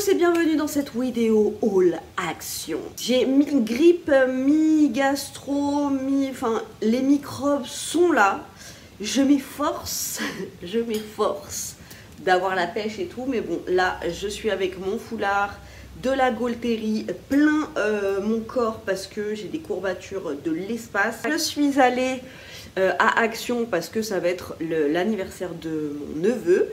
tous et bienvenue dans cette vidéo haul action. J'ai mi-grippe, mi-gastro, enfin les microbes sont là. Je m'efforce d'avoir la pêche et tout, mais bon là je suis avec mon foulard, de la Gaultérie, plein mon corps parce que j'ai des courbatures de l'espace. Je suis allée à Action parce que ça va être l'anniversaire de mon neveu.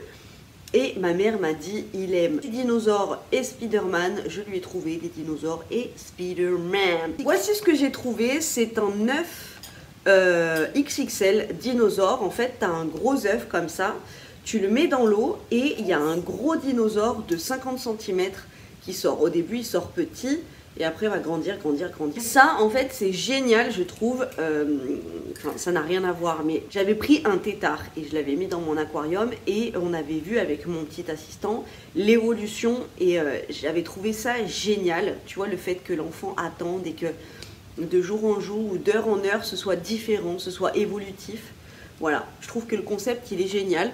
Et ma mère m'a dit, il aime les dinosaures et Spider-Man. Je lui ai trouvé des dinosaures et Spider-Man. Voici ce que j'ai trouvé. C'est un œuf XXL dinosaure. En fait, tu as un gros œuf comme ça. Tu le mets dans l'eau et il y a un gros dinosaure de 50 cm qui sort. Au début, il sort petit. Et après, il va grandir. Ça, en fait, c'est génial, je trouve. Enfin, ça n'a rien à voir, mais j'avais pris un tétard et je l'avais mis dans mon aquarium. Et on avait vu avec mon petit assistant l'évolution. Et j'avais trouvé ça génial. Tu vois, le fait que l'enfant attende et que de jour en jour ou d'heure en heure, ce soit différent, ce soit évolutif. Voilà, je trouve que le concept, il est génial.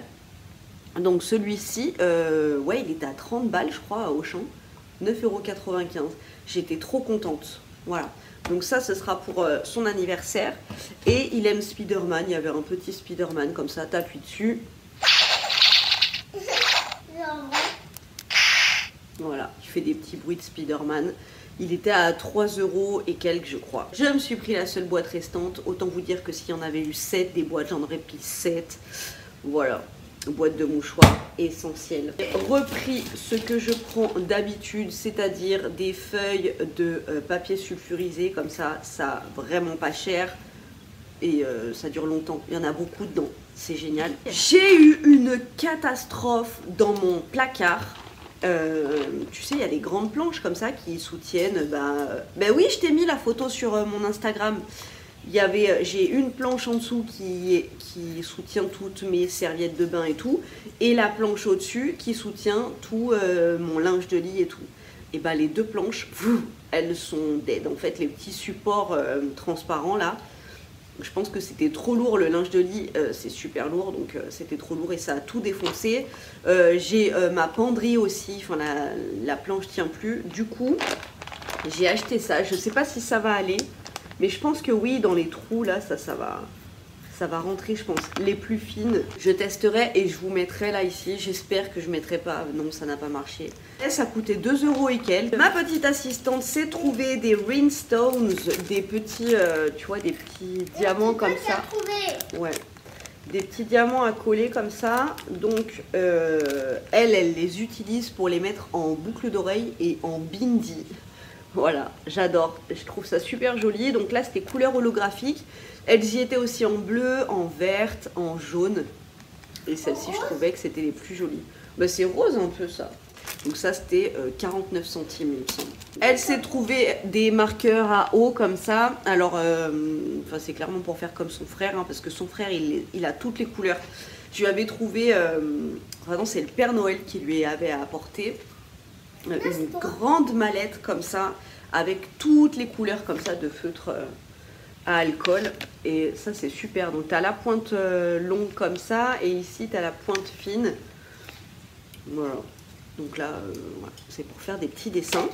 Donc celui-ci, ouais, il était à 30 balles, je crois, à Auchan. 9,95 €. J'étais trop contente. Voilà. Donc ça, ce sera pour son anniversaire. Et il aime Spider-Man. Il y avait un petit Spider-Man comme ça. T'appuies dessus. Voilà. Tu fais des petits bruits de Spider-Man. Il était à 3 € et quelques, je crois. Je me suis pris la seule boîte restante. Autant vous dire que s'il y en avait eu 7 des boîtes, j'en aurais pris 7. Voilà. Boîte de mouchoirs essentielle. J'ai repris ce que je prends d'habitude, c'est-à-dire des feuilles de papier sulfurisé, comme ça vraiment pas cher et ça dure longtemps. Il y en a beaucoup dedans, c'est génial. J'ai eu une catastrophe dans mon placard. Tu sais, il y a des grandes planches comme ça qui soutiennent. Ben oui, je t'ai mis la photo sur mon Instagram. J'ai une planche en dessous qui soutient toutes mes serviettes de bain et tout, et la planche au-dessus qui soutient tout mon linge de lit et tout. Et bah les deux planches, elles sont dead. En fait, les petits supports transparents là, je pense que c'était trop lourd. Le linge de lit, c'est super lourd, donc c'était trop lourd et ça a tout défoncé. J'ai ma penderie aussi, enfin la planche tient plus. Du coup, j'ai acheté ça. Je sais pas si ça va aller. Mais je pense que oui, dans les trous, là, ça va rentrer, je pense. Les plus fines, je testerai et je vous mettrai là, ici. J'espère que je ne mettrai pas. Non, ça n'a pas marché. Et ça coûtait 2 € et quelques. Ma petite assistante s'est trouvée des rhinestones, des petits, tu vois, des petits diamants comme ça. Ouais. Des petits diamants à coller comme ça. Donc, elle les utilise pour les mettre en boucle d'oreille et en bindi. Voilà, j'adore, je trouve ça super joli. Donc là, c'était couleur holographique. Elles y étaient aussi en bleu, en verte, en jaune. Et celle-ci, je trouvais que c'était les plus jolies. Bah, c'est rose un peu ça. Donc ça, c'était 49 centimes, il me semble. Elle s'est trouvée des marqueurs à eau comme ça. Alors, c'est clairement pour faire comme son frère, hein, parce que son frère, il a toutes les couleurs. Je lui avais trouvé, vraiment, c'est le Père Noël qui lui avait apporté une grande mallette comme ça avec toutes les couleurs comme ça de feutre à alcool, et ça c'est super. Donc tu as la pointe longue comme ça et ici tu as la pointe fine. Voilà, donc là voilà. C'est pour faire des petits dessins.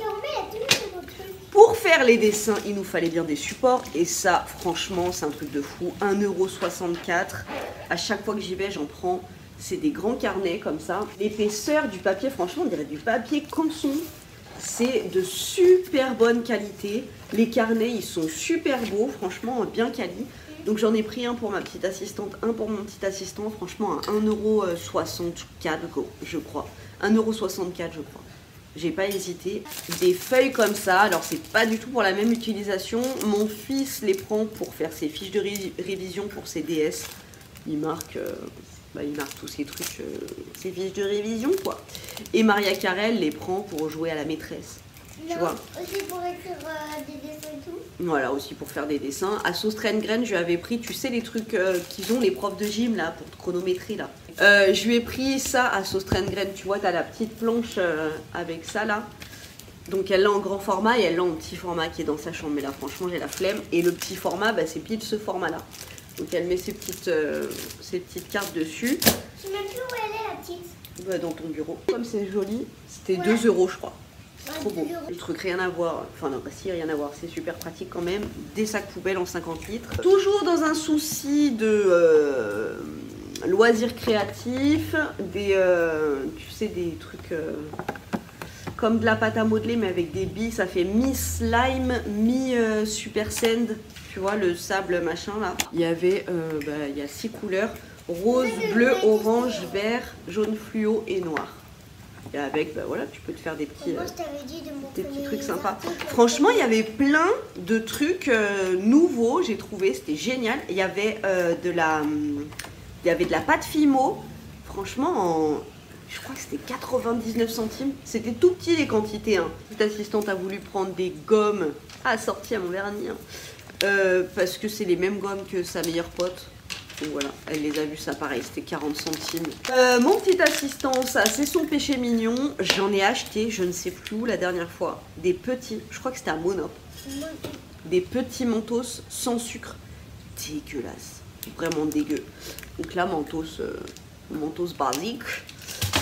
Pour faire les dessins, il nous fallait bien des supports et ça franchement c'est un truc de fou. 1,64 €. À chaque fois que j'y vais, j'en prends. C'est des grands carnets comme ça. L'épaisseur du papier, franchement, on dirait du papier canson. C'est de super bonne qualité. Les carnets, ils sont super beaux, franchement, bien quali. Donc j'en ai pris un pour ma petite assistante, un pour mon petit assistant. Franchement, à 1,64 €, je crois. 1,64 €, je crois. J'ai pas hésité. Des feuilles comme ça. Alors, c'est pas du tout pour la même utilisation. Mon fils les prend pour faire ses fiches de révision pour ses DS. Il marque... il marque tous ces trucs, ces fiches de révision, quoi. Et Maria Carrel les prend pour jouer à la maîtresse. Tu vois. Aussi pour écrire des dessins et tout. Voilà, aussi pour faire des dessins. À Sauce Train-Graine, je lui avais pris, tu sais, les trucs qu'ils ont, les profs de gym, là, pour te chronométrer, là. Je lui ai pris ça à Sauce Train-Graine. Tu vois, t'as la petite planche avec ça, là. Donc, elle l'a en grand format et elle l'a en petit format qui est dans sa chambre. Mais là, franchement, j'ai la flemme. Et le petit format, c'est pile ce format-là. Donc elle met ses petites cartes dessus. Je ne sais plus où elle est la petite. dans ton bureau. Comme c'est joli, c'était 2 € je crois. C'est trop beau. Le truc rien à voir, enfin non, si rien à voir, c'est super pratique quand même. Des sacs poubelles en 50 litres. Toujours dans un souci de loisirs créatifs, tu sais, des trucs comme de la pâte à modeler mais avec des billes. Ça fait mi-slime, mi-super sand. Tu vois, le sable machin là. Il y avait, il y a 6 couleurs. Rose, bleu, orange, vert, jaune fluo et noir. Et avec, voilà, tu peux te faire des petits trucs sympas. Franchement, il y avait plein de trucs nouveaux, j'ai trouvé, c'était génial. Il y avait de la pâte Fimo, franchement, je crois que c'était 99 centimes. C'était tout petit les quantités. Hein. Cette assistante a voulu prendre des gommes assorties à mon vernis, hein, parce que c'est les mêmes gommes que sa meilleure pote. Donc voilà, elle les a vus, ça pareil, c'était 40 centimes. Mon petit assistant, ça c'est son péché mignon. J'en ai acheté, je ne sais plus où la dernière fois, des petits, je crois que c'était à Monop. Des petits mentos sans sucre. Dégueulasse, vraiment dégueu. Donc là, mentos basique.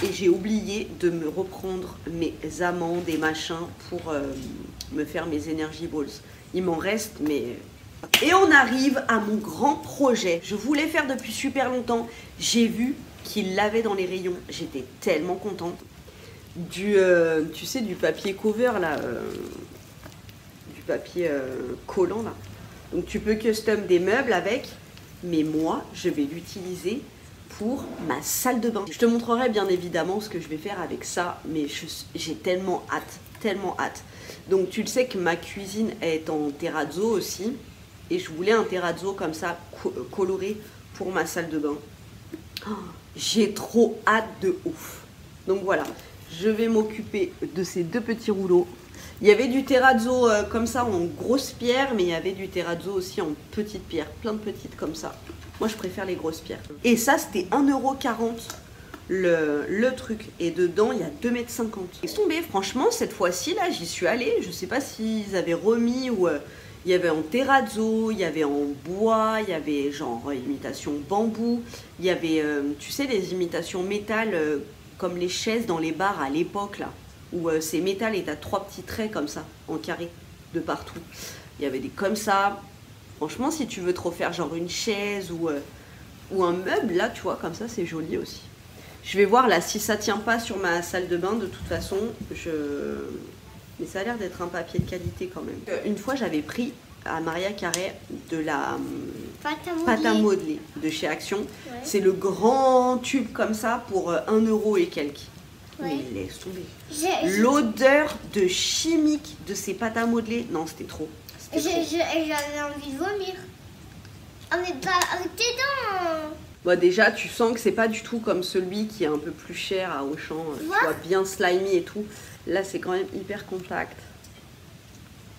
Et j'ai oublié de me reprendre mes amandes et machins pour me faire mes energy balls. Il m'en reste, mais... Et on arrive à mon grand projet. Je voulais faire depuis super longtemps. J'ai vu qu'il l'avait dans les rayons. J'étais tellement contente. Tu sais, du papier cover là. Du papier collant là. Donc tu peux custom des meubles avec. Mais moi, je vais l'utiliser pour ma salle de bain. Je te montrerai bien évidemment ce que je vais faire avec ça. Mais j'ai tellement hâte. Tellement hâte. Donc tu le sais que ma cuisine est en terrazzo aussi. Et je voulais un terrazzo comme ça, coloré pour ma salle de bain. Oh, j'ai trop hâte de ouf. Donc voilà, je vais m'occuper de ces 2 petits rouleaux. Il y avait du terrazzo comme ça en grosse pierre, mais il y avait du terrazzo aussi en petite pierre. Plein de petites comme ça. Moi, je préfère les grosses pierres. Et ça, c'était 1,40 € le truc. Et dedans, il y a 2,50 m. Laisse tomber, franchement, cette fois-ci, là, j'y suis allée. Je sais pas s'ils avaient remis ou... il y avait en terrazzo, il y avait en bois, il y avait genre imitation bambou, il y avait, tu sais, les imitations métal comme les chaises dans les bars à l'époque là, où c'est métal et t'as 3 petits traits comme ça, en carré, de partout. Il y avait des comme ça. Franchement, si tu veux te refaire genre une chaise ou un meuble, là, tu vois, comme ça, c'est joli aussi. Je vais voir là si ça tient pas sur ma salle de bain, de toute façon, mais ça a l'air d'être un papier de qualité quand même. Une fois, j'avais pris à Maria Carré de la pâte à modeler de chez Action. Ouais. C'est le grand tube comme ça pour 1 € et quelques. Ouais. Mais laisse tomber. L'odeur de chimique de ces pâtes à modeler, non, c'était trop. J'avais envie de vomir. Ah mais pas arrêtez donc. Bon, déjà, tu sens que c'est pas du tout comme celui qui est un peu plus cher à Auchan, tu vois, bien slimy et tout. Là, c'est quand même hyper compact.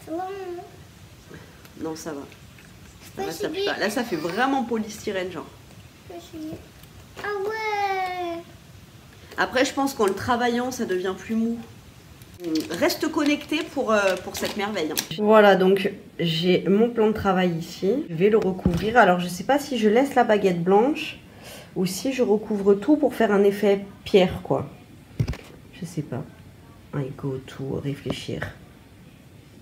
Non, ça va. Là, ça pue pas. Là, ça fait vraiment polystyrène, genre. Ah ouais. Après, je pense qu'en le travaillant, ça devient plus mou. Reste connecté pour cette merveille. Hein. Voilà, donc j'ai mon plan de travail ici. Je vais le recouvrir. Alors, je sais pas si je laisse la baguette blanche ou si je recouvre tout pour faire un effet pierre, quoi. Je sais pas. I go to réfléchir.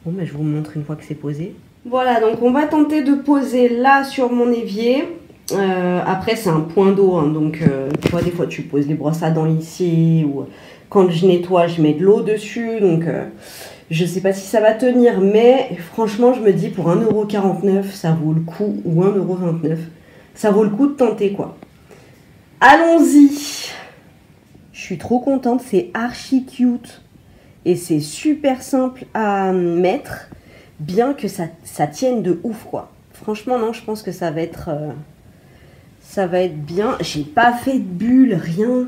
Bon, mais je vous montre une fois que c'est posé. Voilà, donc on va tenter de poser là sur mon évier. Après, c'est un point d'eau, hein, donc tu vois, des fois tu poses les brosses à dents ici, ou quand je nettoie, je mets de l'eau dessus. Donc, je sais pas si ça va tenir, mais franchement, je me dis pour 1,49 €, ça vaut le coup, ou 1,29 €. Ça vaut le coup de tenter, quoi. Allons-y. Je suis trop contente, c'est archi cute. Et c'est super simple à mettre, bien que ça tienne de ouf, quoi. Franchement, non, je pense que ça va être bien. J'ai pas fait de bulles, rien.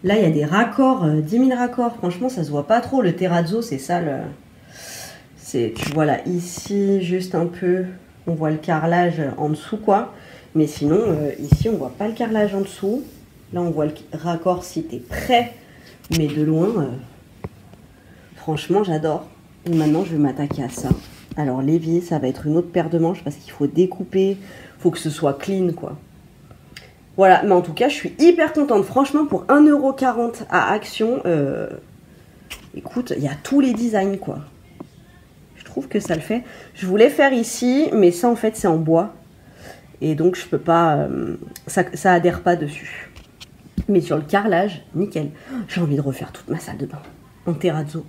Là, il y a des raccords, 10 000 raccords. Franchement, ça se voit pas trop. Le terrazzo, c'est ça. Tu vois là, ici, juste un peu, on voit le carrelage en dessous, quoi. Mais sinon, ici, on voit pas le carrelage en dessous. Là, on voit le raccord si t'es près, mais de loin... Franchement, j'adore. Et maintenant, je vais m'attaquer à ça. Alors, l'évier, ça va être une autre paire de manches parce qu'il faut découper. Il faut que ce soit clean, quoi. Voilà, mais en tout cas, je suis hyper contente. Franchement, pour 1,40 € à Action, écoute, il y a tous les designs, quoi. Je trouve que ça le fait. Je voulais faire ici, mais ça, en fait, c'est en bois. Et donc, je peux pas... ça adhère pas dessus. Mais sur le carrelage, nickel. J'ai envie de refaire toute ma salle de bain en terrazzo.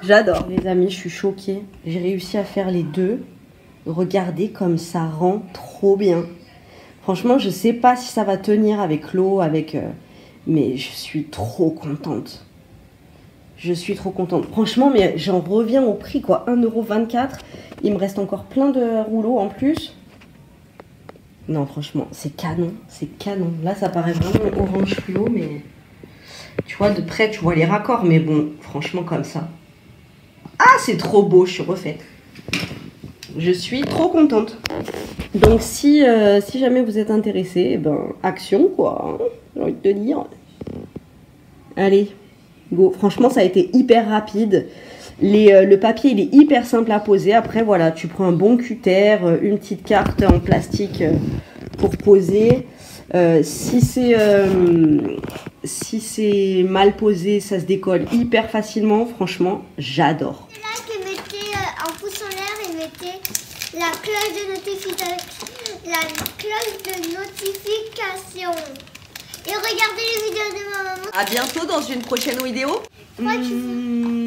J'adore. Les amis, je suis choquée. J'ai réussi à faire les deux. Regardez comme ça rend trop bien. Franchement, je sais pas si ça va tenir avec l'eau, mais je suis trop contente. Je suis trop contente. Franchement, mais j'en reviens au prix, quoi. 1,24 €. Il me reste encore plein de rouleaux en plus. Non, franchement, c'est canon. C'est canon. Là, ça paraît vraiment orange fluo, mais... Tu vois, de près, tu vois les raccords. Mais bon, franchement, comme ça. Ah, c'est trop beau. Je suis refaite. Je suis trop contente. Donc si jamais vous êtes intéressé, ben action quoi, hein, j'ai envie de te dire. Allez, go. Franchement ça a été hyper rapide. Le papier il est hyper simple à poser. Après voilà, tu prends un bon cutter, une petite carte en plastique pour poser. Si c'est mal posé, ça se décolle hyper facilement. Franchement, j'adore. C'est là que mettez un pouce en l'air et mettez la cloche de notification. Et regardez les vidéos de ma maman. À bientôt dans une prochaine vidéo. Moi, tu veux...